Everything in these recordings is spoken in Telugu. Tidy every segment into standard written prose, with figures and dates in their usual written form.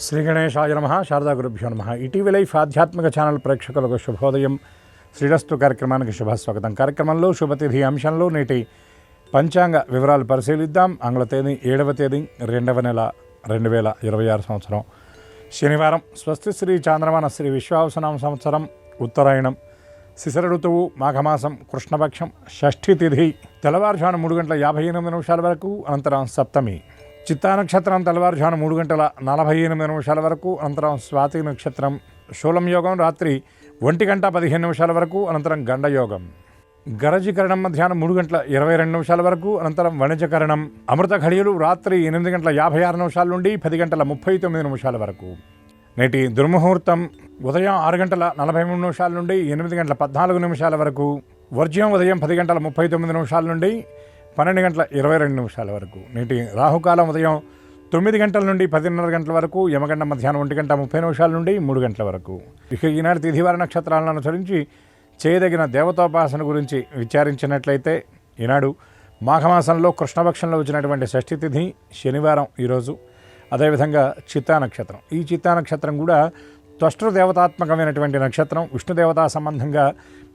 శ్రీ గణేశాయ నమః. శారదా గురుభ్యో నమః. ఈటీవీ లైఫ్ ఆధ్యాత్మిక ఛానల్ ప్రేక్షకులకు శుభోదయం. శ్రీరస్తు కార్యక్రమానికి శుభస్వాగతం. కార్యక్రమంలో శుభతిథి అంశంలో నేటి పంచాంగ వివరాలు పరిశీలిద్దాం. ఆంగ్ల తేదీ 7వ తేదీ 2వ నెల 2026 సంవత్సరం శనివారం. స్వస్తి శ్రీ చాంద్రమాన శ్రీ విశ్వావసనామ సంవత్సరం ఉత్తరాయణం, శిశిర ఋతువు, మాఘమాసం, కృష్ణపక్షం, షష్ఠి తిథి తెల్లవారుజాము 3:58 వరకు, అనంతరం సప్తమి. చిత్తా నక్షత్రం తెల్లవారుజాము 3:48 వరకు, అనంతరం స్వాతి నక్షత్రం. శూలం యోగం రాత్రి 1:15 వరకు, అనంతరం గండయోగం. గరజీకరణం మధ్యాహ్నం 3:22 వరకు, అనంతరం వణిజకరణం. అమృత ఘడియలు రాత్రి 8:56 నుండి 10:39 వరకు. నేటి దుర్ముహూర్తం ఉదయం 6:43 నుండి 8:14 వరకు. వర్జ్యం ఉదయం 10:39 నుండి 12:22 వరకు. నేటి రాహుకాలం ఉదయం 9 గంటల నుండి 10:30 వరకు. యమగండం మధ్యాహ్నం 1:30 నుండి 3 వరకు. ఇక ఈనాడు తిథివార నక్షత్రాలను అనుసరించి చేయదగిన దేవతోపాసన గురించి విచారించినట్లయితే, ఈనాడు మాఘమాసంలో కృష్ణపక్షంలో వచ్చినటువంటి షష్ఠి తిథి శనివారం ఈరోజు. అదేవిధంగా చిత్తా నక్షత్రం. ఈ చిత్తా నక్షత్రం కూడా త్వష్టృ దేవతాత్మకమైనటువంటి నక్షత్రం. విష్ణుదేవతా సంబంధంగా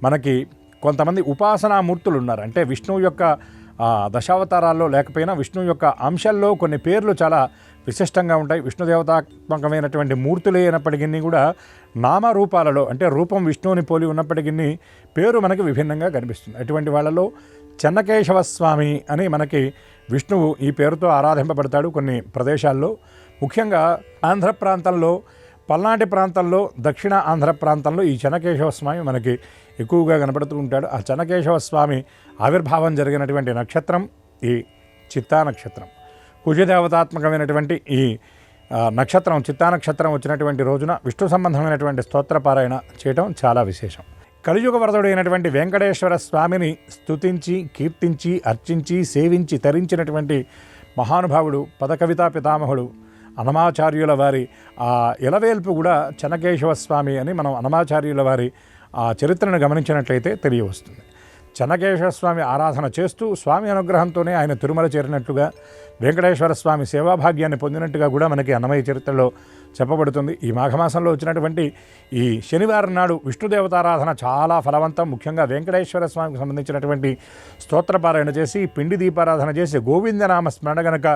మనకి కొంతమంది ఉపాసనామూర్తులు ఉన్నారు. అంటే విష్ణువు యొక్క దశావతారాల్లో లేకపోయినా విష్ణువు యొక్క అంశాల్లో కొన్ని పేర్లు చాలా విశిష్టంగా ఉంటాయి. విష్ణుదేవతాత్మకమైనటువంటి మూర్తులే అయినప్పటికీ కూడా నామరూపాలలో, అంటే రూపం విష్ణువుని పోలి ఉన్నప్పటికీ పేరు మనకి విభిన్నంగా కనిపిస్తుంది. అటువంటి వాళ్ళలో చెన్నకేశవ స్వామి అని మనకి విష్ణువు ఈ పేరుతో ఆరాధింపబడతాడు కొన్ని ప్రదేశాల్లో. ముఖ్యంగా ఆంధ్ర ప్రాంతంలో, పల్నాటి ప్రాంతంలో, దక్షిణ ఆంధ్ర ప్రాంతంలో ఈ చెన్నకేశవ స్వామి మనకి ఎక్కువగా కనపడుతూ ఉంటాడు. ఆ చెన్నకేశవ స్వామి ఆవిర్భావం జరిగినటువంటి నక్షత్రం ఈ చిత్తా నక్షత్రం. కుజదేవతాత్మకమైనటువంటి ఈ నక్షత్రం చిత్తా నక్షత్రం వచ్చినటువంటి రోజున విష్ణు సంబంధమైనటువంటి స్తోత్రపారాయణ చేయటం చాలా విశేషం. కలియుగ వరదుడైనటువంటి వెంకటేశ్వర స్వామిని స్తుతించి, కీర్తించి, అర్చించి, సేవించి తరించినటువంటి మహానుభావుడు పదకవితా పితామహుడు అనమాచార్యుల వారి ఆ ఇలవేల్పు కూడా చెన్నకేశవ స్వామి అని మనం అనమాచార్యుల వారి ఆ చరిత్రను గమనించినట్లయితే తెలియవస్తుంది. చెన్నకేశవ స్వామి ఆరాధన చేస్తూ స్వామి అనుగ్రహంతోనే ఆయన తిరుమల చేరినట్లుగా, వెంకటేశ్వర స్వామి సేవాభాగ్యాన్ని పొందినట్టుగా కూడా మనకి అన్నమయ్య చరిత్రలో చెప్పబడుతుంది. ఈ మాఘమాసంలో వచ్చినటువంటి ఈ శనివారం నాడు విష్ణుదేవతారాధన చాలా ఫలవంతం. ముఖ్యంగా వెంకటేశ్వర స్వామికి సంబంధించినటువంటి స్తోత్రపారాయణ చేసి, పిండి దీపారాధన చేసి, గోవిందనామ స్మరణ గనక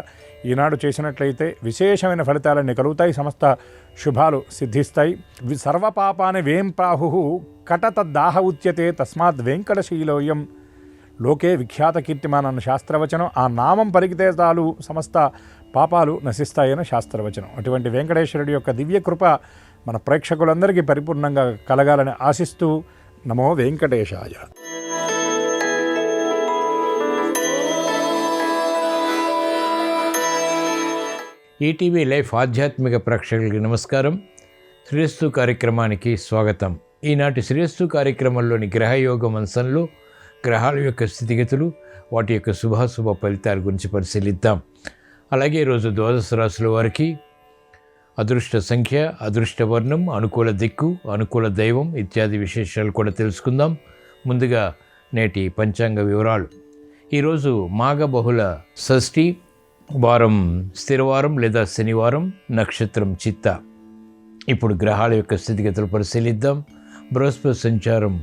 ఈనాడు చేసినట్లయితే విశేషమైన ఫలితాలన్నీ కలుగుతాయి. సమస్త శుభాలు సిద్ధిస్తాయి. సర్వపాపాని వేం ప్రాహు కటతద్దాహ ఉచ్యతే తస్మాత్ వెంకటశీలోయం లోకే విఖ్యాత కీర్తిమాన్ అన్న శాస్త్రవచనం. ఆ నామం పలికితే చాలు సమస్త పాపాలు నశిస్తాయని శాస్త్రవచనం. అటువంటి వెంకటేశ్వరుడి యొక్క దివ్యకృప మన ప్రేక్షకులందరికీ పరిపూర్ణంగా కలగాలని ఆశిస్తూ నమో వెంకటేశాయ. ఈటీవీ లైఫ్ ఆధ్యాత్మిక ప్రేక్షకులకి నమస్కారం. శ్రీరస్తు కార్యక్రమానికి స్వాగతం. ఈనాటి శ్రీరస్తు కార్యక్రమంలోని గ్రహయోగం అంశంలో గ్రహాల యొక్క స్థితిగతులు, వాటి యొక్క శుభాశుభ ఫలితాల గురించి పరిశీలిద్దాం. అలాగే ఈరోజు ద్వాదశ రాశుల వారికి అదృష్ట సంఖ్య, అదృష్ట వర్ణం, అనుకూల దిక్కు, అనుకూల దైవం ఇత్యాది విశేషాలు కూడా తెలుసుకుందాం. ముందుగా నేటి పంచాంగ వివరాలు. ఈరోజు మాఘ బహుళ షష్ఠి, వారం స్థిరవారం లేదా శనివారం, నక్షత్రం చిత్త. ఇప్పుడు గ్రహాల యొక్క స్థితిగతులు పరిశీలిద్దాం. బృహస్పతి సంచారం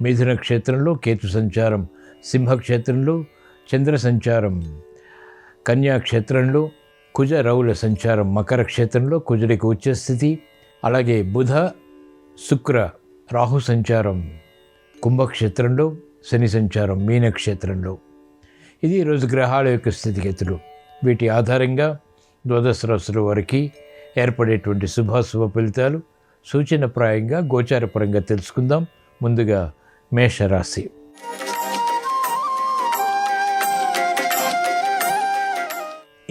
మిథున క్షేత్రంలో, కేతు సంచారం సింహక్షేత్రంలో, చంద్ర సంచారం కన్యా క్షేత్రంలో, కుజ రౌల సంచారం మకర క్షేత్రంలో, కుజుడికి ఉచ్చస్థితి. అలాగే బుధ శుక్ర రాహు సంచారం కుంభక్షేత్రంలో, శని సంచారం మీనక్షేత్రంలో. ఇది ఈరోజు గ్రహాల యొక్క స్థితిగతులు. వీటి ఆధారంగా ద్వాదశ రాశుల వారికి ఏర్పడేటువంటి శుభాశుభ ఫలితాలు సూచనప్రాయంగా గోచారపరంగా తెలుసుకుందాం. ముందుగా మేషరాశి.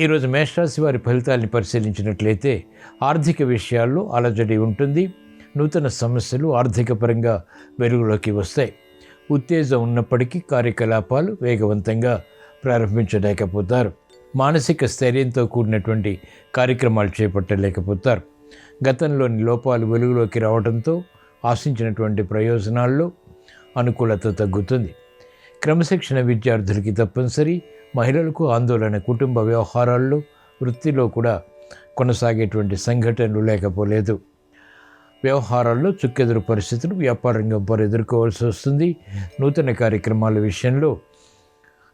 ఈరోజు మేషరాశి వారి ఫలితాలని పరిశీలించినట్లయితే ఆర్థిక విషయాల్లో అలజడి ఉంటుంది. నూతన సమస్యలు ఆర్థిక పరంగా వెలుగులోకి వస్తాయి. ఉత్తేజం ఉన్నప్పటికీ కార్యకలాపాలు వేగవంతంగా ప్రారంభించలేకపోతారు. మానసిక స్థైర్యంతో కూడినటువంటి కార్యక్రమాలు చేపట్టలేకపోతారు. గతంలోని లోపాలు వెలుగులోకి రావడంతో ఆశించినటువంటి ప్రయోజనాల్లో అనుకూలత తగ్గుతుంది. క్రమశిక్షణ విద్యార్థులకి తప్పనిసరి. మహిళలకు ఆందోళన. కుటుంబ వ్యవహారాల్లో, వృత్తిలో కూడా కొనసాగేటువంటి సంఘటనలు లేకపోలేదు. వ్యవహారాల్లో చుక్కెదురు పరిస్థితులు వ్యాపార రంగం వారు ఎదుర్కోవాల్సి వస్తుంది. నూతన కార్యక్రమాల విషయంలో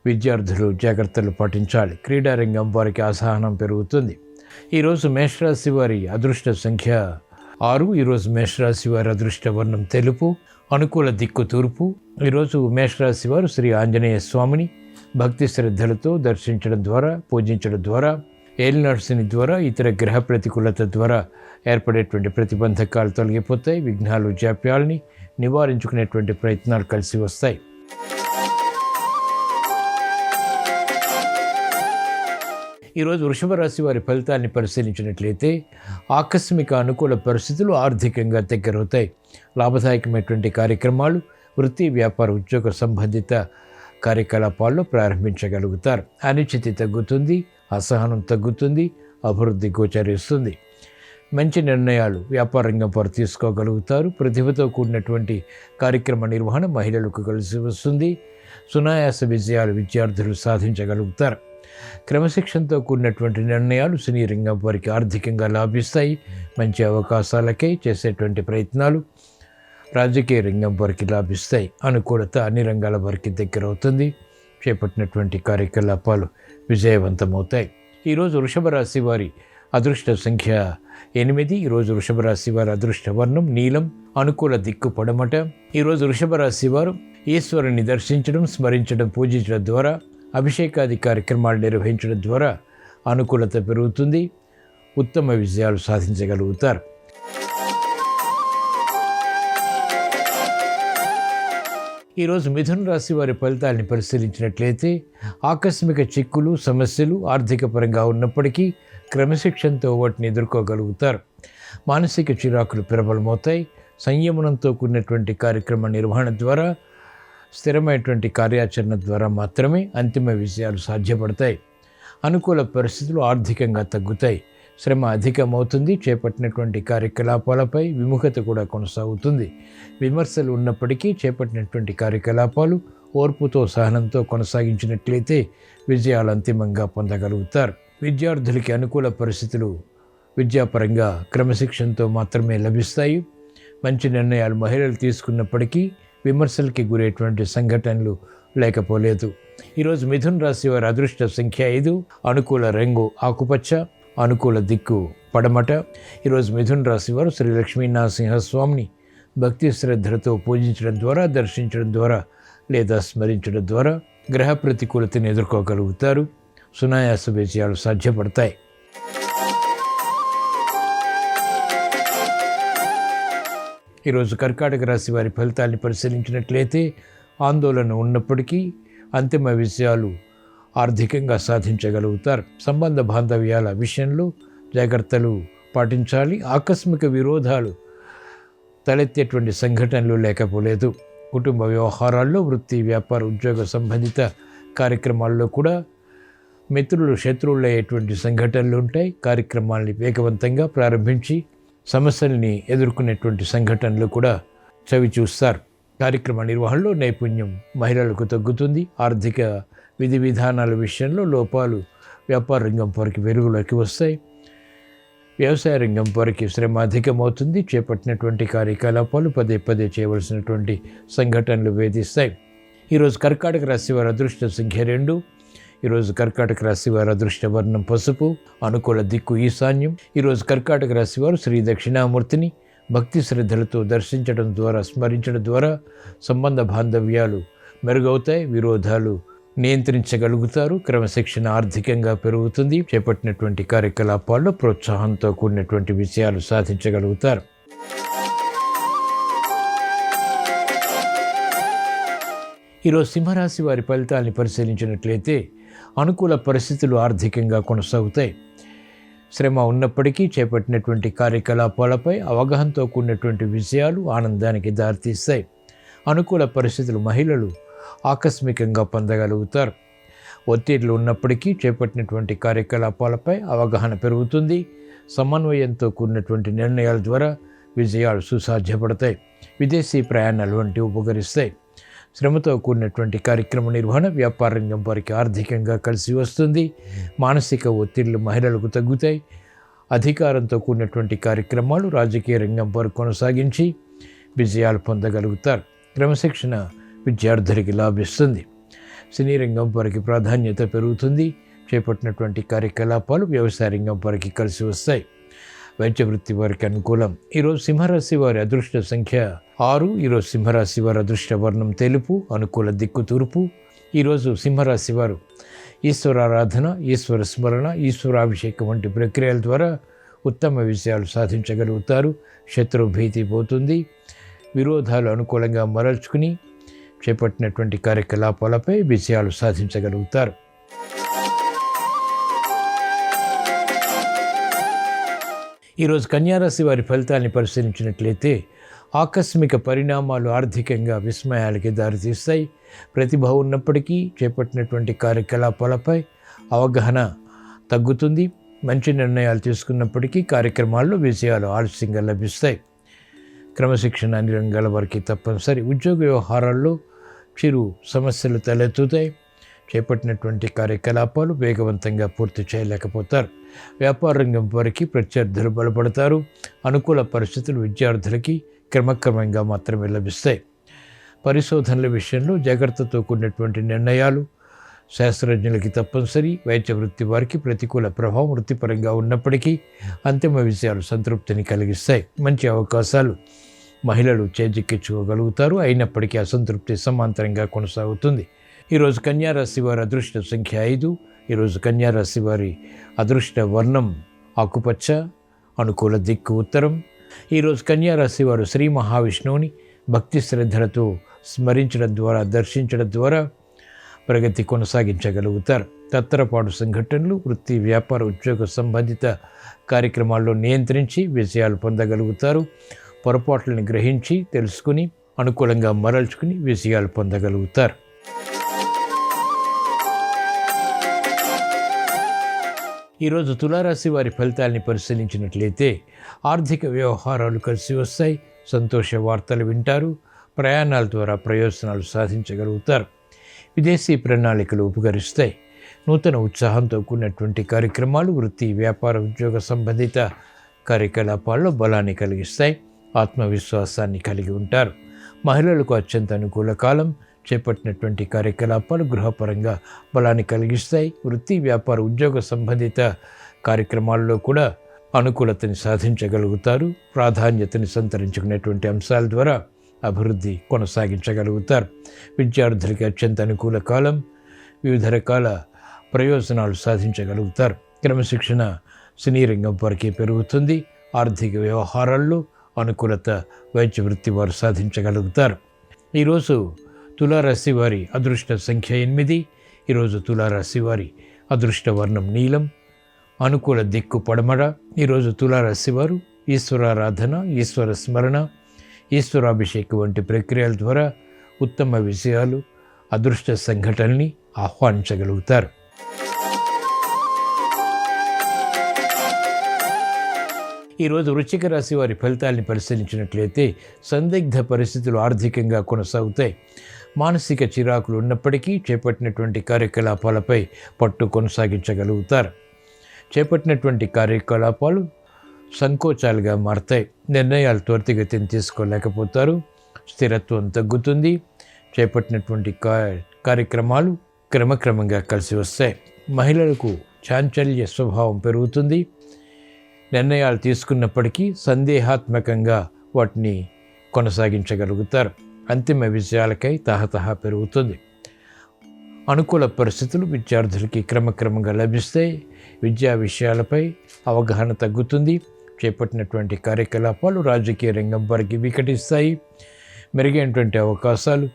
విద్యార్థులు జాగ్రత్తలు పాటించాలి. క్రీడారంగం వారికి అసహనం పెరుగుతుంది. ఈరోజు మేషరాశి వారి అదృష్ట సంఖ్య 6. ఈరోజు మేషరాశి వారి అదృష్ట వర్ణం తెలుపు. అనుకూల దిక్కు తూర్పు. ఈరోజు మేషరాశి వారు శ్రీ ఆంజనేయ స్వామిని భక్తి శ్రద్ధలతో దర్శించడం ద్వారా, పూజించడం ద్వారా, ఏలినాడ్సిని ద్వారా, ఇతర గ్రహ ప్రతికూలత ద్వారా ఏర్పడేటువంటి ప్రతిబంధకాలు తొలగిపోతాయి. విఘ్నాలు, జాప్యాలని నివారించుకునేటువంటి ప్రయత్నాలు కలిసి వస్తాయి. ఈరోజు వృషభ రాశి వారి ఫలితాన్ని పరిశీలించినట్లయితే ఆకస్మిక అనుకూల పరిస్థితులు ఆర్థికంగా దగ్గరవుతాయి. లాభదాయకమైనటువంటి కార్యక్రమాలు, వృత్తి, వ్యాపార, ఉద్యోగ సంబంధిత కార్యకలాపాల్లో ప్రారంభించగలుగుతారు. అనిశ్చితి తగ్గుతుంది, అసహనం తగ్గుతుంది, అభివృద్ధి గోచరిస్తుంది. మంచి నిర్ణయాలు వ్యాపార రంగం వారు తీసుకోగలుగుతారు. ప్రతిభతో కూడినటువంటి కార్యక్రమ నిర్వహణ మహిళలకు కలిసి వస్తుంది. సునాయాస విజయాలు విద్యార్థులు సాధించగలుగుతారు. క్రమశిక్షణతో కూడినటువంటి నిర్ణయాలు సినీ రంగం వారికి ఆర్థికంగా లాభిస్తాయి. మంచి అవకాశాలకై చేసేటువంటి ప్రయత్నాలు రాజకీయ రంగం వారికి లాభిస్తాయి. అనుకూలత అన్ని రంగాల వారికి దగ్గర అవుతుంది. చేపట్టినటువంటి కార్యకలాపాలు విజయవంతమవుతాయి. ఈరోజు వృషభ రాశి వారి అదృష్ట సంఖ్య 8. ఈరోజు వృషభ రాశి వారి అదృష్ట వర్ణం నీలం. అనుకూల దిక్కు పడమట. ఈరోజు వృషభ రాశి వారు ఈశ్వరుని దర్శించడం, స్మరించడం, పూజించడం ద్వారా, అభిషేకాది కార్యక్రమాలు నిర్వహించడం ద్వారా అనుకూలత పెరుగుతుంది. ఉత్తమ విజయాలు సాధించగలుగుతారు. ఈరోజు మిథున రాశి వారి ఫలితాలని పరిశీలించినట్లయితే ఆకస్మిక చిక్కులు, సమస్యలు ఆర్థిక పరంగా ఉన్నప్పటికీ క్రమశిక్షణతో వాటిని ఎదుర్కోగలుగుతారు. మానసిక చిరాకులు ప్రబలమవుతాయి. సంయమనంతో కూడినటువంటి కార్యక్రమ నిర్వహణ ద్వారా, స్థిరమైనటువంటి కార్యాచరణ ద్వారా మాత్రమే అంతిమ విజయాలు సాధ్యపడతాయి. అనుకూల పరిస్థితులు ఆర్థికంగా తగ్గుతాయి. శ్రమ అధికమవుతుంది. చేపట్టినటువంటి కార్యకలాపాలపై విముఖత కూడా కొనసాగుతుంది. విమర్శలు ఉన్నప్పటికీ చేపట్టినటువంటి కార్యకలాపాలు ఓర్పుతో, సహనంతో కొనసాగించినట్లయితే విజయాలు అంతిమంగా పొందగలుగుతారు. విద్యార్థులకి అనుకూల పరిస్థితులు విద్యాపరంగా క్రమశిక్షణతో మాత్రమే లభిస్తాయి. మంచి నిర్ణయాలు మహిళలు తీసుకున్నప్పటికీ విమర్శలకి గురేటువంటి సంఘటనలు లేకపోలేదు. ఈరోజు మిథున రాశి వారి అదృష్ట సంఖ్య 5. అనుకూల రంగు ఆకుపచ్చ. అనుకూల దిక్కు పడమట. ఈరోజు మిథున రాశి వారు శ్రీ లక్ష్మీనరసింహస్వామిని భక్తి శ్రద్ధలతో పూజించడం ద్వారా, దర్శించడం ద్వారా లేదా స్మరించడం ద్వారా గ్రహ ప్రతికూలతను ఎదుర్కోగలుగుతారు. సునాయాస విజయాలు సాధ్యపడతాయి. ఈరోజు కర్కాటక రాశి వారి ఫలితాన్ని పరిశీలించినట్లయితే ఆందోళన ఉన్నప్పటికీ అంతిమ విజయాలు ఆర్థికంగా సాధించగలుగుతారు. సంబంధ బాంధవ్యాల విషయంలో జాగ్రత్తలు పాటించాలి. ఆకస్మిక విరోధాలు తలెత్తేటువంటి సంఘటనలు లేకపోలేదు. కుటుంబ వ్యవహారాల్లో, వృత్తి, వ్యాపార, ఉద్యోగ సంబంధిత కార్యక్రమాల్లో కూడా మిత్రులు శత్రువులు అయ్యేటువంటి సంఘటనలు ఉంటాయి. కార్యక్రమాల్ని వేగవంతంగా ప్రారంభించి సమస్యల్ని ఎదుర్కొనేటువంటి సంఘటనలు కూడా చవి చూస్తారు. కార్యక్రమ నిర్వహణలో నైపుణ్యం మహిళలకు తగ్గుతుంది. ఆర్థిక విధి విధానాల విషయంలో లోపాలు వ్యాపార రంగం వారికి వెలుగులోకి వస్తాయి. వ్యవసాయ రంగం వారికి శ్రమ అధికమవుతుంది. చేపట్టినటువంటి కార్యకలాపాలు పదే పదే చేయవలసినటువంటి సంఘటనలు వేధిస్తాయి. ఈరోజు కర్కాటక రాశి వారి అదృష్ట సంఖ్య 2. ఈరోజు కర్కాటక రాశి వారి అదృష్ట వర్ణం పసుపు. అనుకూల దిక్కు ఈశాన్యం. ఈరోజు కర్కాటక రాశి వారు శ్రీ దక్షిణామూర్తిని భక్తి శ్రద్ధలతో దర్శించడం ద్వారా, స్మరించడం ద్వారా సంబంధ బాంధవ్యాలు మెరుగవుతాయి. విరోధాలు నియంత్రించగలుగుతారు. క్రమశిక్షణ ఆర్థికంగా పెరుగుతుంది. చేపట్టినటువంటి కార్యకలాపాల్లో ప్రోత్సాహంతో కూడినటువంటి విజయాలు సాధించగలుగుతారు. ఈరోజు సింహరాశి వారి ఫలితాన్ని పరిశీలించినట్లయితే అనుకూల పరిస్థితులు ఆర్థికంగా కొనసాగుతాయి. శ్రమ ఉన్నప్పటికీ చేపట్టినటువంటి కార్యకలాపాలపై అవగాహనతో కూడినటువంటి విజయాలు ఆనందానికి దారితీస్తాయి. అనుకూల పరిస్థితులు మహిళలు ఆకస్మికంగా పొందగలుగుతారు. ఒత్తిళ్లు ఉన్నప్పటికీ చేపట్టినటువంటి కార్యకలాపాలపై అవగాహన పెరుగుతుంది. సమన్వయంతో కూడినటువంటి నిర్ణయాల ద్వారా విజయాలు సుసాధ్యపడతాయి. విదేశీ ప్రయాణాలు వంటివి ఉపకరిస్తాయి. శ్రమతో కూడినటువంటి కార్యక్రమ నిర్వహణ వ్యాపార రంగం వారికి ఆర్థికంగా కలిసి వస్తుంది. మానసిక ఒత్తిళ్లు మహిళలకు తగ్గుతాయి. అధికారంతో కూడినటువంటి కార్యక్రమాలు రాజకీయ రంగం వరకు కొనసాగించి విజయాలు పొందగలుగుతారు. క్రమశిక్షణ విద్యార్థులకి లాభిస్తుంది. సినీ రంగం వారికి ప్రాధాన్యత పెరుగుతుంది. చేపట్టినటువంటి కార్యకలాపాలు వ్యవసాయ రంగం వారికి కలిసి వస్తాయి. వైద్య వృత్తి వారికి అనుకూలం. ఈరోజు సింహరాశి వారి అదృష్ట సంఖ్య 6. ఈరోజు సింహరాశి వారి అదృష్ట వర్ణం తెలుపు, అనుకూల దిక్కు తూర్పు. ఈరోజు సింహరాశి వారు ఈశ్వరారాధన, ఈశ్వర స్మరణ, ఈశ్వరాభిషేకం వంటి ప్రక్రియల ద్వారా ఉత్తమ విజయాలు సాధించగలుగుతారు. శత్రు భీతి పోతుంది. విరోధాలు అనుకూలంగా మరల్చుకుని చేపట్టినటువంటి కార్యకలాపాలపై విజయాలు సాధించగలుగుతారు. ఈరోజు కన్యారాశి వారి ఫలితాన్ని పరిశీలించినట్లయితే ఆకస్మిక పరిణామాలు ఆర్థికంగా విస్మయాలకి దారితీస్తాయి. ప్రతిభ ఉన్నప్పటికీ చేపట్టినటువంటి కార్యకలాపాలపై అవగాహన తగ్గుతుంది. మంచి నిర్ణయాలు తీసుకున్నప్పటికీ కార్యక్రమాల్లో విజయాలు ఆలస్యంగా లభిస్తాయి. క్రమశిక్షణ అన్ని రంగాల వారికి తప్పనిసరి. ఉద్యోగ వ్యవహారాల్లో చిరు సమస్యలు తలెత్తుతాయి. చేపట్టినటువంటి కార్యకలాపాలు వేగవంతంగా పూర్తి చేయలేకపోతారు. వ్యాపార రంగం వారికి ప్రత్యర్థులు బలపడతారు. అనుకూల పరిస్థితులు విద్యార్థులకి క్రమక్రమంగా మాత్రమే లభిస్తాయి. పరిశోధనల విషయంలో జాగ్రత్తతో కూడినటువంటి నిర్ణయాలు శాస్త్రజ్ఞులకి తప్పనిసరి. వైద్య వృత్తి వారికి ప్రతికూల ప్రభావం వృత్తిపరంగా ఉన్నప్పటికీ అంతిమ విజయాలు సంతృప్తిని కలిగిస్తాయి. మంచి అవకాశాలు మహిళలు చేజిక్కించుకోగలుగుతారు. అయినప్పటికీ అసంతృప్తి సమాంతరంగా కొనసాగుతుంది. ఈరోజు కన్యారాశి వారి అదృష్ట సంఖ్య 5. ఈరోజు కన్యారాశి వారి అదృష్ట వర్ణం ఆకుపచ్చ, అనుకూల దిక్కు ఉత్తరం. ఈరోజు కన్యారాశి వారు శ్రీ మహావిష్ణువుని భక్తి శ్రద్ధలతో స్మరించడం ద్వారా, దర్శించడం ద్వారా ప్రగతి కొనసాగించగలుగుతారు. తత్తరపాటు సంఘటనలు వృత్తి, వ్యాపార, ఉద్యోగ సంబంధిత కార్యక్రమాల్లో నియంత్రించి విజయాలు పొందగలుగుతారు. పొరపాట్లను గ్రహించి తెలుసుకుని అనుకూలంగా మరల్చుకుని విజయాలు పొందగలుగుతారు. ఈరోజు తులారాశి వారి ఫలితాలని పరిశీలించినట్లయితే ఆర్థిక వ్యవహారాలు కలిసి వస్తాయి. సంతోష వార్తలు వింటారు. ప్రయాణాల ద్వారా ప్రయోజనాలు సాధించగలుగుతారు. విదేశీ ప్రణాళికలు ఉపకరిస్తాయి. నూతన ఉత్సాహంతో కూడినటువంటి కార్యక్రమాలు వృత్తి, వ్యాపార, ఉద్యోగ సంబంధిత కార్యకలాపాల్లో బలాన్ని కలిగిస్తాయి. ఆత్మవిశ్వాసాన్ని కలిగి ఉంటారు. మహిళలకు అత్యంత అనుకూల కాలం. చేపట్టినటువంటి కార్యకలాపాలు గృహపరంగా బలాన్ని కలిగిస్తాయి. వృత్తి, వ్యాపార, ఉద్యోగ సంబంధిత కార్యక్రమాల్లో కూడా అనుకూలతని సాధించగలుగుతారు. ప్రాధాన్యతని సంతరించుకునేటువంటి అంశాల ద్వారా అభివృద్ధి కొనసాగించగలుగుతారు. విద్యార్థులకి అత్యంత అనుకూల కాలం. వివిధ రకాల ప్రయోజనాలు సాధించగలుగుతారు. క్రమశిక్షణ సినీ రంగం వరకు పెరుగుతుంది. ఆర్థిక వ్యవహారాల్లో అనుకూలత వైద్య వృత్తి వారు సాధించగలుగుతారు. ఈరోజు తులారాశి వారి అదృష్ట సంఖ్య 8. ఈరోజు తులారాశి వారి అదృష్ట వర్ణం నీలం, అనుకూల దిక్కు పడమర. ఈరోజు తులారాశి వారు ఈశ్వరారాధన, ఈశ్వర స్మరణ, ఈశ్వరాభిషేకం వంటి ప్రక్రియల ద్వారా ఉత్తమ విజయాలు, అదృష్ట సంఘటనల్ని ఆహ్వానించగలుగుతారు. ఈరోజు వృశ్చిక రాశి వారి ఫలితాలని పరిశీలించినట్లయితే సందిగ్ధ పరిస్థితులు ఆర్థికంగా కొనసాగుతాయి. మానసిక చిరాకులు ఉన్నప్పటికీ చేపట్టినటువంటి కార్యకలాపాలపై పట్టు కొనసాగించగలుగుతారు. చేపట్టినటువంటి కార్యకలాపాలు సంకోచాలుగా మారతాయి. నిర్ణయాలు త్వరితగతిని తీసుకోలేకపోతారు. స్థిరత్వం తగ్గుతుంది. చేపట్టినటువంటి కార్యక్రమాలు క్రమక్రమంగా కలిసి వస్తాయి. మహిళలకు చాంచల్య స్వభావం పెరుగుతుంది. నిర్ణయాలు తీసుకున్నప్పటికీ సందేహాత్మకంగా వాటిని కొనసాగించగలుగుతారు. అంతిమ విజయాలకై తహతహ పెరుగుతుంది. అనుకూల పరిస్థితులు విద్యార్థులకి క్రమక్రమంగా లభిస్తాయి. విద్యా విషయాలపై అవగాహన తగ్గుతుంది. చేపట్టినటువంటి కార్యకలాపాలు రాజకీయ రంగం వరకు వికటిస్తాయి. మెరుగైనటువంటి అవకాశాలు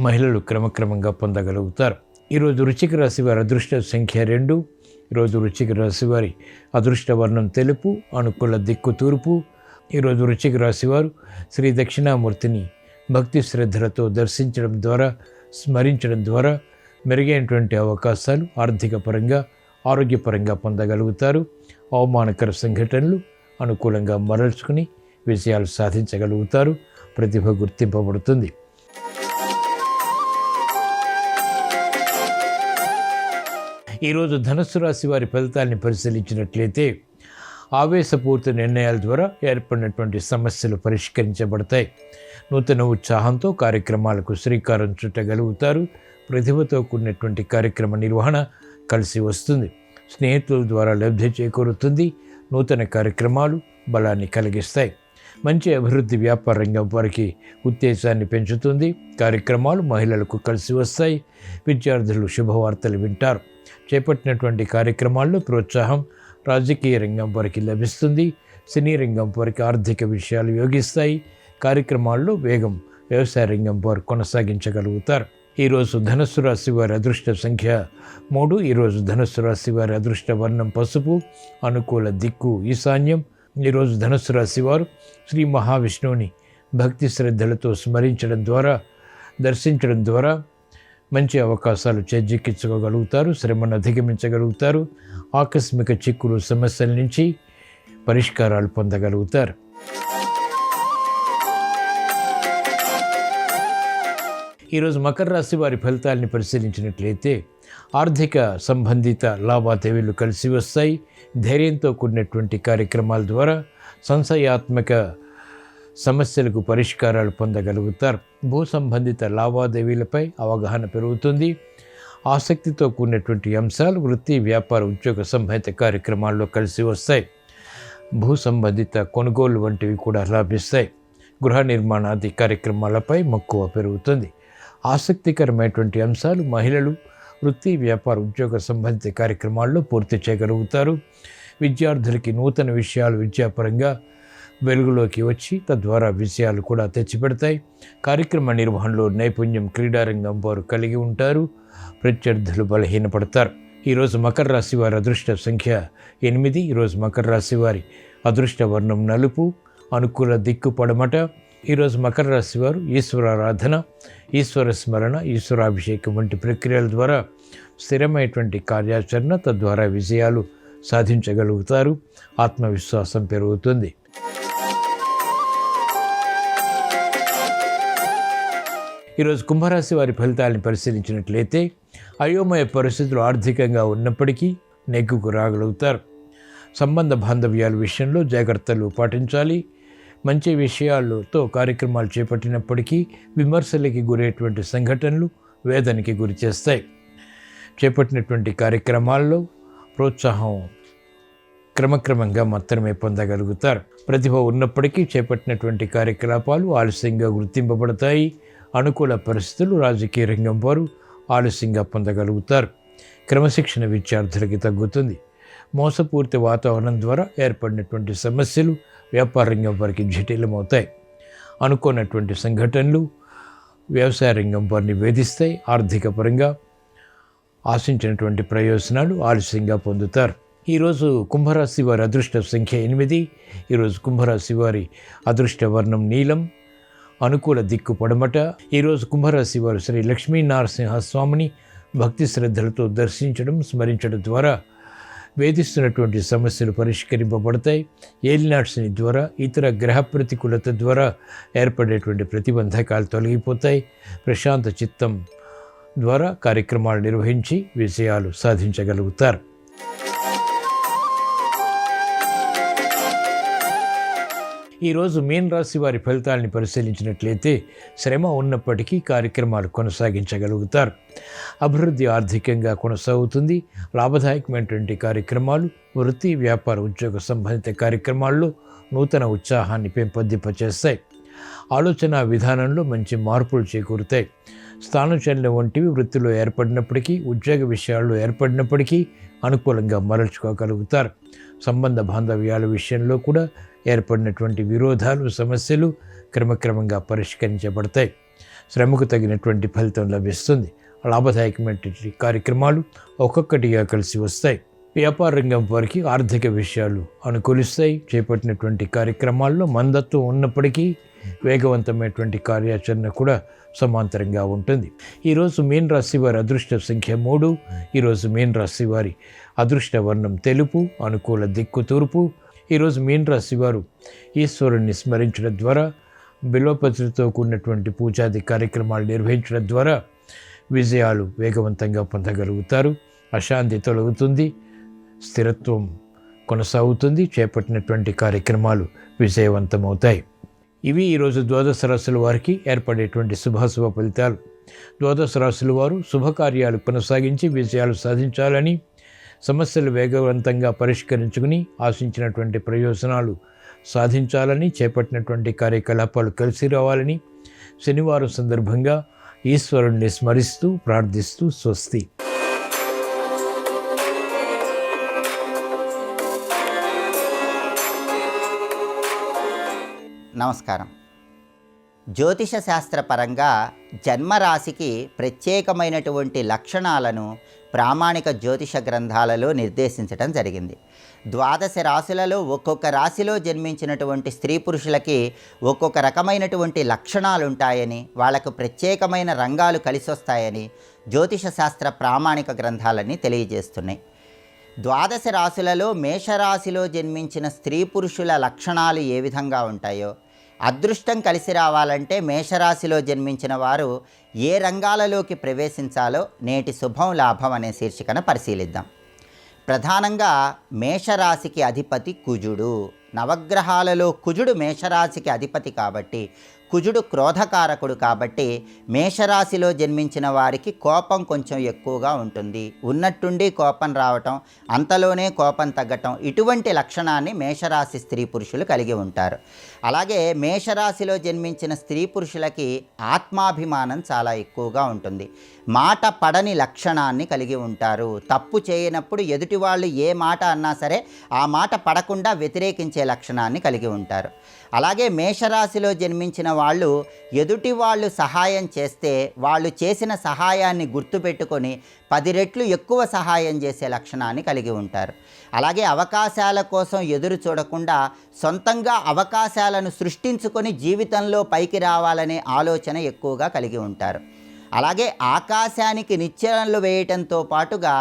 మహిళలు క్రమక్రమంగా పొందగలుగుతారు. ఈరోజు వృశ్చిక రాశి వారి అదృష్ట సంఖ్య 2. ఈరోజు వృశ్చిక రాశి వారి అదృష్ట వర్ణం తెలుపు, అనుకూల దిక్కు తూర్పు. ఈరోజు వృశ్చిక రాశి వారు శ్రీ దక్షిణామూర్తిని భక్తి శ్రద్ధలతో దర్శించడం ద్వారా, స్మరించడం ద్వారా మెరుగైనటువంటి అవకాశాలు ఆర్థిక పరంగా, ఆరోగ్యపరంగా పొందగలుగుతారు. అవమానకర సంఘటనలు అనుకూలంగా మరల్చుకుని విజయాలు సాధించగలుగుతారు. ప్రతిభ గుర్తింపబడుతుంది. ఈరోజు ధనుస్సు రాశి వారి ఫలితాన్ని పరిశీలించినట్లయితే ఆవేశపూరిత నిర్ణయాల ద్వారా ఏర్పడినటువంటి సమస్యలు పరిష్కరించబడతాయి. నూతన ఉత్సాహంతో కార్యక్రమాలకు శ్రీకారం చుట్టగలుగుతారు. ప్రతిభతో కూడినటువంటి కార్యక్రమ నిర్వహణ కలిసి వస్తుంది. స్నేహితుల ద్వారా లబ్ధి చేకూరుతుంది. నూతన కార్యక్రమాలు బలాన్ని కలిగిస్తాయి. మంచి అభివృద్ధి వ్యాపార రంగం వారికి ఉత్తేజాన్ని పెంచుతుంది. కార్యక్రమాలు మహిళలకు కలిసి వస్తాయి. విద్యార్థులు శుభవార్తలు వింటారు. చేపట్టినటువంటి కార్యక్రమాల్లో ప్రోత్సాహం రాజకీయ రంగం వారికి లభిస్తుంది. సినీ రంగం వారికి ఆర్థిక విషయాలు యోగిస్తాయి. కార్యక్రమాల్లో వేగం వ్యవసాయ రంగం వారు కొనసాగించగలుగుతారు. ఈరోజు ధనుస్సు రాశి వారి అదృష్ట సంఖ్య 3. ఈరోజు ధనుస్సు రాశి వారి అదృష్ట వర్ణం పసుపు. అనుకూల దిక్కు ఈశాన్యం. ఈరోజు ధనుస్సు రాశి వారు శ్రీ మహావిష్ణువుని భక్తి శ్రద్ధలతో స్మరించడం ద్వారా, దర్శించడం ద్వారా మంచి అవకాశాలు చేజిక్కించుకోగలుగుతారు. శ్రమను అధిగమించగలుగుతారు. ఆకస్మిక చిక్కులు సమస్యల నుంచి పరిష్కారాలు పొందగలుగుతారు. ఈరోజు మకర రాశి వారి ఫలితాలని పరిశీలించినట్లయితే ఆర్థిక సంబంధిత లావాదేవీలు కలిసి వస్తాయి. ధైర్యంతో కూడినటువంటి కార్యక్రమాల ద్వారా సంశయాత్మక సమస్యలకు పరిష్కారాలు పొందగలుగుతారు. భూ సంబంధిత లావాదేవీలపై అవగాహన పెరుగుతుంది. ఆసక్తితో కూడినటువంటి అంశాలు వృత్తి, వ్యాపార, ఉద్యోగ సంబంధిత కార్యక్రమాల్లో కలిసి వస్తాయి. భూ సంబంధిత కొనుగోలు వంటివి కూడా లాభిస్తాయి. గృహ నిర్మాణాది కార్యక్రమాలపై మక్కువ పెరుగుతుంది. ఆసక్తికరమైనటువంటి అంశాలు మహిళలు వృత్తి, వ్యాపార, ఉద్యోగ సంబంధిత కార్యక్రమాల్లో పూర్తి చేయగలుగుతారు. విద్యార్థులకి నూతన విషయాలు విద్యాపరంగా వెలుగులోకి వచ్చి తద్వారా విషయాలు కూడా తెచ్చిపెడతాయి. కార్యక్రమ నిర్వహణలో నైపుణ్యం క్రీడారంగం వారు కలిగి ఉంటారు. ప్రత్యర్థులు బలహీనపడతారు. ఈరోజు మకర రాశి వారి అదృష్ట సంఖ్య 8. ఈరోజు మకర రాశి వారి అదృష్ట వర్ణం నలుపు. అనుకూల దిక్కు పడమట. ఈరోజు మకర రాశి వారు ఈశ్వరారాధన, ఈశ్వర స్మరణ, ఈశ్వరాభిషేకం వంటి ప్రక్రియల ద్వారా స్థిరమైనటువంటి కార్యాచరణ తద్వారా విజయాలు సాధించగలుగుతారు. ఆత్మవిశ్వాసం పెరుగుతుంది. ఈరోజు కుంభరాశి వారి ఫలితాలను పరిశీలించినట్లయితే అయోమయ పరిస్థితులు ఆర్థికంగా ఉన్నప్పటికీ నెగ్గుకు రాగలుగుతారు. సంబంధ బాంధవ్యాల విషయంలో జాగ్రత్తలు పాటించాలి. మంచి విషయాలతో కార్యక్రమాలు చేపట్టినప్పటికీ విమర్శలకి గురయ్యేటువంటి సంఘటనలు వేదనకి గురి చేస్తాయి. చేపట్టినటువంటి కార్యక్రమాల్లో ప్రోత్సాహం క్రమక్రమంగా మాత్రమే పొందగలుగుతారు. ప్రతిభ ఉన్నప్పటికీ చేపట్టినటువంటి కార్యకలాపాలు ఆలస్యంగా గుర్తింపబడతాయి. అనుకూల పరిస్థితులు రాజకీయ రంగం వారు ఆలస్యంగా పొందగలుగుతారు. క్రమశిక్షణ విద్యార్థులకి తగ్గుతుంది. మోసపూరిత వాతావరణం ద్వారా ఏర్పడినటువంటి సమస్యలు వ్యాపార రంగం వారికి జటిలమవుతాయి. అనుకోనటువంటి సంఘటనలు వ్యవసాయ రంగం వారిని వేధిస్తాయి. ఆర్థిక పరంగా ఆశించినటువంటి ప్రయోజనాలు ఆలస్యంగా పొందుతారు. ఈరోజు కుంభరాశి వారి అదృష్ట సంఖ్య 8. ఈరోజు కుంభరాశి వారి అదృష్ట వర్ణం నీలం. అనుకూల దిక్కు పడమట. ఈరోజు కుంభరాశి వారు శ్రీ లక్ష్మీనరసింహస్వామిని భక్తి శ్రద్ధలతో దర్శించడం, స్మరించడం ద్వారా వేధిస్తున్నటువంటి సమస్యలు పరిష్కరింపబడతాయి. ఏలినాటి శని ద్వారా, ఇతర గ్రహ ప్రతికూలత ద్వారా ఏర్పడేటువంటి ప్రతిబంధకాలు తొలగిపోతాయి. ప్రశాంత చిత్తం ద్వారా కార్యక్రమాలు నిర్వహించి విజయాలు సాధించగలుగుతారు. ఈరోజు మీన రాశి వారి ఫలితాలని పరిశీలించినట్లయితే శ్రమ ఉన్నప్పటికీ కార్యక్రమాలు కొనసాగించగలుగుతారు. అభివృద్ధి ఆర్థికంగా కొనసాగుతుంది. లాభదాయకమైనటువంటి కార్యక్రమాలు వృత్తి, వ్యాపార, ఉద్యోగ సంబంధిత కార్యక్రమాల్లో నూతన ఉత్సాహాన్ని పెంపొందింపచేస్తాయి. ఆలోచన విధానంలో మంచి మార్పులు చేకూరుతాయి. స్థానచలనం వంటివి వృత్తిలో ఏర్పడినప్పటికీ, ఉద్యోగ విషయాల్లో ఏర్పడినప్పటికీ అనుకూలంగా మరల్చుకోగలుగుతారు. సంబంధ బాంధవ్యాల విషయంలో కూడా ఏర్పడినటువంటి విరోధాలు, సమస్యలు క్రమక్రమంగా పరిష్కరించబడతాయి. శ్రమకు తగినటువంటి ఫలితం లభిస్తుంది. లాభదాయకమైనటువంటి కార్యక్రమాలు ఒక్కొక్కటిగా కలిసి వస్తాయి. వ్యాపార రంగం వారికి ఆర్థిక విషయాలు అనుకూలిస్తాయి. చేపట్టినటువంటి కార్యక్రమాల్లో మందత్వం ఉన్నప్పటికీ వేగవంతమైనటువంటి కార్యాచరణ కూడా సమాంతరంగా ఉంటుంది. ఈరోజు మీన రాశి వారి అదృష్ట సంఖ్య 3. ఈరోజు మీన రాశి వారి అదృష్ట వర్ణం తెలుపు. అనుకూల దిక్కు తూర్పు. ఈరోజు మీన రాశి వారు ఈశ్వరుణ్ణి స్మరించడం ద్వారా, బిల్వపత్రితో కూడినటువంటి పూజాది కార్యక్రమాలు నిర్వహించడం ద్వారా విజయాలు వేగవంతంగా పొందగలుగుతారు. అశాంతి తొలగుతుంది. స్థిరత్వం కొనసాగుతుంది. చేపట్టినటువంటి కార్యక్రమాలు విజయవంతమవుతాయి. ఇవి ఈరోజు ద్వాదశ రాశుల వారికి ఏర్పడేటువంటి శుభాశుభ ఫలితాలు. ద్వాదశ రాశుల వారు శుభకార్యాలు కొనసాగించి విజయాలు సాధించాలని, సమస్యలు వేగవంతంగా పరిష్కరించుకుని ఆశించినటువంటి ప్రయోజనాలు సాధించాలని, చేపట్టినటువంటి కార్యకలాపాలు కలిసి రావాలని శనివారం సందర్భంగా ఈశ్వరుణ్ణి స్మరిస్తూ ప్రార్థిస్తూ స్వస్తి. నమస్కారం. జ్యోతిష శాస్త్రపరంగా జన్మరాశికి ప్రత్యేకమైనటువంటి లక్షణాలను ప్రామాణిక జ్యోతిష గ్రంథాలలో నిర్దేశించడం జరిగింది. ద్వాదశ రాశులలో ఒక్కొక్క రాశిలో జన్మించినటువంటి స్త్రీ పురుషులకి ఒక్కొక్క రకమైనటువంటి లక్షణాలు ఉంటాయని, వాళ్లకు ప్రత్యేకమైన రంగాలు కలిసొస్తాయని జ్యోతిష శాస్త్ర ప్రామాణిక గ్రంథాలన్నీ తెలియజేస్తున్నాయి. ద్వాదశ రాశులలో మేషరాశిలో జన్మించిన స్త్రీ పురుషుల లక్షణాలు ఏ విధంగా ఉంటాయో, అదృష్టం కలిసి రావాలంటే మేషరాశిలో జన్మించిన వారు ఏ రంగాలలోకి ప్రవేశించాలో నేటి శుభం లాభం అనే శీర్షికన పరిశీలిద్దాం. ప్రధానంగా మేషరాశికి అధిపతి కుజుడు. నవగ్రహాలలో కుజుడు మేషరాశికి అధిపతి కాబట్టి, కుజుడు క్రోధకారకుడు కాబట్టి మేషరాశిలో జన్మించిన వారికి కోపం కొంచెం ఎక్కువగా ఉంటుంది. ఉన్నట్టుండి కోపం రావటం, అంతలోనే కోపం తగ్గటం, ఇటువంటి లక్షణాన్ని మేషరాశి స్త్రీ పురుషులు కలిగి ఉంటారు. అలాగే మేషరాశిలో జన్మించిన స్త్రీ పురుషులకి ఆత్మాభిమానం చాలా ఎక్కువగా ఉంటుంది. మాట పడని లక్షణాన్ని కలిగి ఉంటారు. తప్పు చేయనప్పుడు ఎదుటి వాళ్ళు ఏ మాట అన్నా సరే ఆ మాట పడకుండా వ్యతిరేకించే లక్షణాన్ని కలిగి ఉంటారు. అలాగే మేషరాశిలో జన్మించిన వాళ్ళు ఎదుటి వాళ్ళు సహాయం చేస్తే వాళ్ళు చేసిన సహాయాన్ని గుర్తుపెట్టుకొని 10 రెట్లు ఎక్కువ సహాయం చేసే లక్షణాన్ని కలిగి ఉంటారు. అలాగే అవకాశాల కోసం ఎదురు చూడకుండా సొంతంగా అవకాశాలను సృష్టించుకొని జీవితంలో పైకి రావాలనే ఆలోచన ఎక్కువగా కలిగి ఉంటారు. అలాగే ఆకాశానికి నిచ్చెనలు వేయటంతో పాటుగా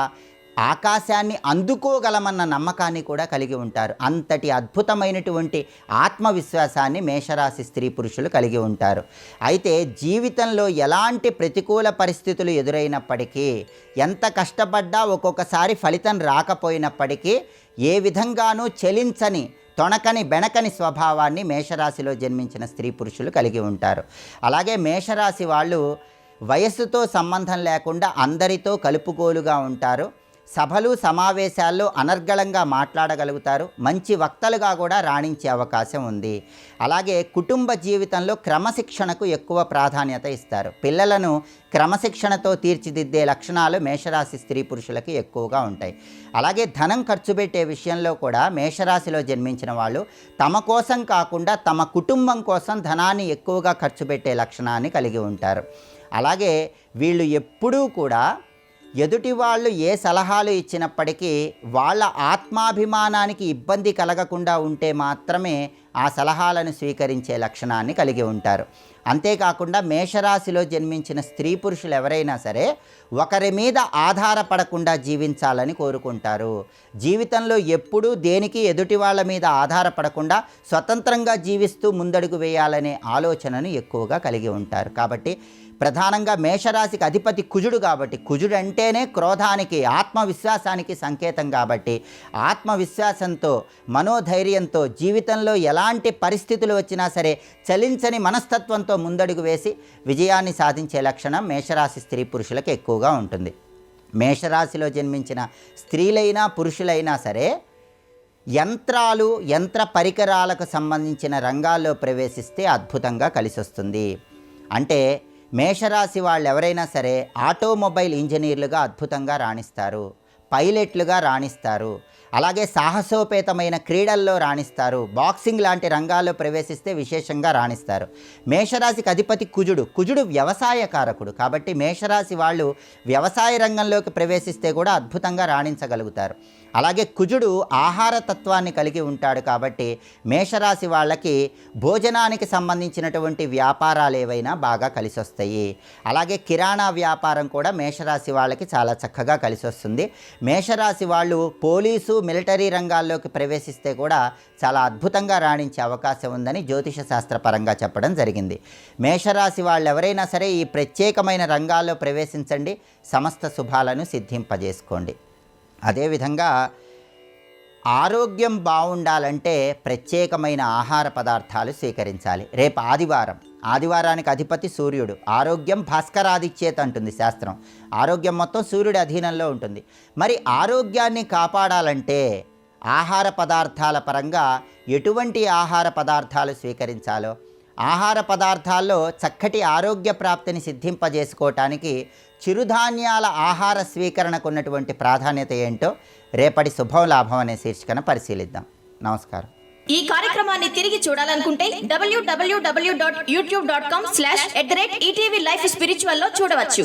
ఆకాశాన్ని అందుకోగలమన్న నమ్మకాన్ని కూడా కలిగి ఉంటారు. అంతటి అద్భుతమైనటువంటి ఆత్మవిశ్వాసాన్ని మేషరాశి స్త్రీ పురుషులు కలిగి ఉంటారు. అయితే జీవితంలో ఎలాంటి ప్రతికూల పరిస్థితులు ఎదురైనప్పటికీ, ఎంత కష్టపడ్డా ఒక్కొక్కసారి ఫలితం రాకపోయినప్పటికీ ఏ విధంగానూ చెలించని, తొణకని బెణకని స్వభావాన్ని మేషరాశిలో జన్మించిన స్త్రీ పురుషులు కలిగి ఉంటారు. అలాగే మేషరాశి వాళ్ళు వయస్సుతో సంబంధం లేకుండా అందరితో కలుపుగోలుగా ఉంటారు. సభలు సమావేశాల్లో అనర్గళంగా మాట్లాడగలుగుతారు. మంచి వక్తలుగా కూడా రాణించే అవకాశం ఉంది. అలాగే కుటుంబ జీవితంలో క్రమశిక్షణకు ఎక్కువ ప్రాధాన్యత ఇస్తారు. పిల్లలను క్రమశిక్షణతో తీర్చిదిద్దే లక్షణాలు మేషరాశి స్త్రీ పురుషులకి ఎక్కువగా ఉంటాయి. అలాగే ధనం ఖర్చు పెట్టే విషయంలో కూడా మేషరాశిలో జన్మించిన వాళ్ళు తమ కోసం కాకుండా తమ కుటుంబం కోసం ధనాన్ని ఎక్కువగా ఖర్చు పెట్టే లక్షణాన్ని కలిగి ఉంటారు. అలాగే వీళ్ళు ఎప్పుడూ కూడా ఎదుటి వాళ్ళు ఏ సలహాలు ఇచ్చినప్పటికీ వాళ్ళ ఆత్మాభిమానానికి ఇబ్బంది కలగకుండా ఉంటే మాత్రమే ఆ సలహాలను స్వీకరించే లక్షణాన్ని కలిగి ఉంటారు. అంతేకాకుండా మేషరాశిలో జన్మించిన స్త్రీ పురుషులు ఎవరైనా సరే ఒకరి మీద ఆధారపడకుండా జీవించాలని కోరుకుంటారు. జీవితంలో ఎప్పుడూ దేనికి ఎదుటి వాళ్ళ మీద ఆధారపడకుండా స్వతంత్రంగా జీవిస్తూ ముందడుగు వేయాలనే ఆలోచనను ఎక్కువగా కలిగి ఉంటారు. కాబట్టి ప్రధానంగా మేషరాశికి అధిపతి కుజుడు కాబట్టి, కుజుడు అంటేనే క్రోధానికి, ఆత్మవిశ్వాసానికి సంకేతం కాబట్టి ఆత్మవిశ్వాసంతో, మనోధైర్యంతో జీవితంలో ఎలాంటి పరిస్థితులు వచ్చినా సరే చలించని మనస్తత్వంతో ముందడుగు వేసి విజయాన్ని సాధించే లక్షణం మేషరాశి స్త్రీ పురుషులకు ఎక్కువగా ఉంటుంది. మేషరాశిలో జన్మించిన స్త్రీలైనా పురుషులైనా సరే యంత్రాలు, యంత్ర పరికరాలకు సంబంధించిన రంగాల్లో ప్రవేశిస్తే అద్భుతంగా కలిసొస్తుంది. అంటే మేషరాశి వాళ్ళు ఎవరైనా సరే ఆటోమొబైల్ ఇంజనీర్లుగా అద్భుతంగా రాణిస్తారు, పైలట్లుగా రాణిస్తారు. అలాగే సాహసోపేతమైన క్రీడల్లో రాణిస్తారు. బాక్సింగ్ లాంటి రంగాల్లో ప్రవేశిస్తే విశేషంగా రాణిస్తారు. మేషరాశికి అధిపతి కుజుడు వ్యవసాయకారకుడు కాబట్టి మేషరాశి వాళ్ళు వ్యవసాయ రంగంలోకి ప్రవేశిస్తే కూడా అద్భుతంగా రాణించగలుగుతారు. అలాగే కుజుడు ఆహార తత్వాన్ని కలిగి ఉంటాడు కాబట్టి మేషరాశి వాళ్ళకి భోజనానికి సంబంధించినటువంటి వ్యాపారాలు ఏవైనా బాగా కలిసి వస్తాయి. అలాగే కిరాణా వ్యాపారం కూడా మేషరాశి వాళ్ళకి చాలా చక్కగా కలిసి వస్తుంది. మేషరాశి వాళ్ళు పోలీసు, మిలిటరీ రంగాల్లోకి ప్రవేశిస్తే కూడా చాలా అద్భుతంగా రాణించే అవకాశం ఉందని జ్యోతిష శాస్త్రపరంగా చెప్పడం జరిగింది. మేషరాశి వాళ్ళు ఎవరైనా సరే ఈ ప్రత్యేకమైన రంగాల్లో ప్రవేశించండి, సమస్త శుభాలను సిద్ధింపజేసుకోండి. అదేవిధంగా ఆరోగ్యం బాగుండాలంటే ప్రత్యేకమైన ఆహార పదార్థాలు స్వీకరించాలి. రేపు ఆదివారానికి అధిపతి సూర్యుడు. ఆరోగ్యం భాస్కరాదిచ్చేత అంటుంది శాస్త్రం. ఆరోగ్యం మొత్తం సూర్యుడి అధీనంలో ఉంటుంది. మరి ఆరోగ్యాన్ని కాపాడాలంటే ఆహార పదార్థాల పరంగా ఎటువంటి ఆహార పదార్థాలు స్వీకరించాలో, ఆహార పదార్థాల్లో చక్కటి ఆరోగ్య ప్రాప్తిని సిద్ధింపజేసుకోవటానికి చిరుధాన్యాల ఆహార స్వీకరణకు ఉన్నటువంటి ప్రాధాన్యత ఏంటో రేపటి శుభం లాభం అనే శీర్షికన పరిశీలిద్దాం. నమస్కారం. ఈ కార్యక్రమాన్ని తిరిగి చూడాలనుకుంటే www.youtube.com/ETV Life Spiritual లో చూడవచ్చు.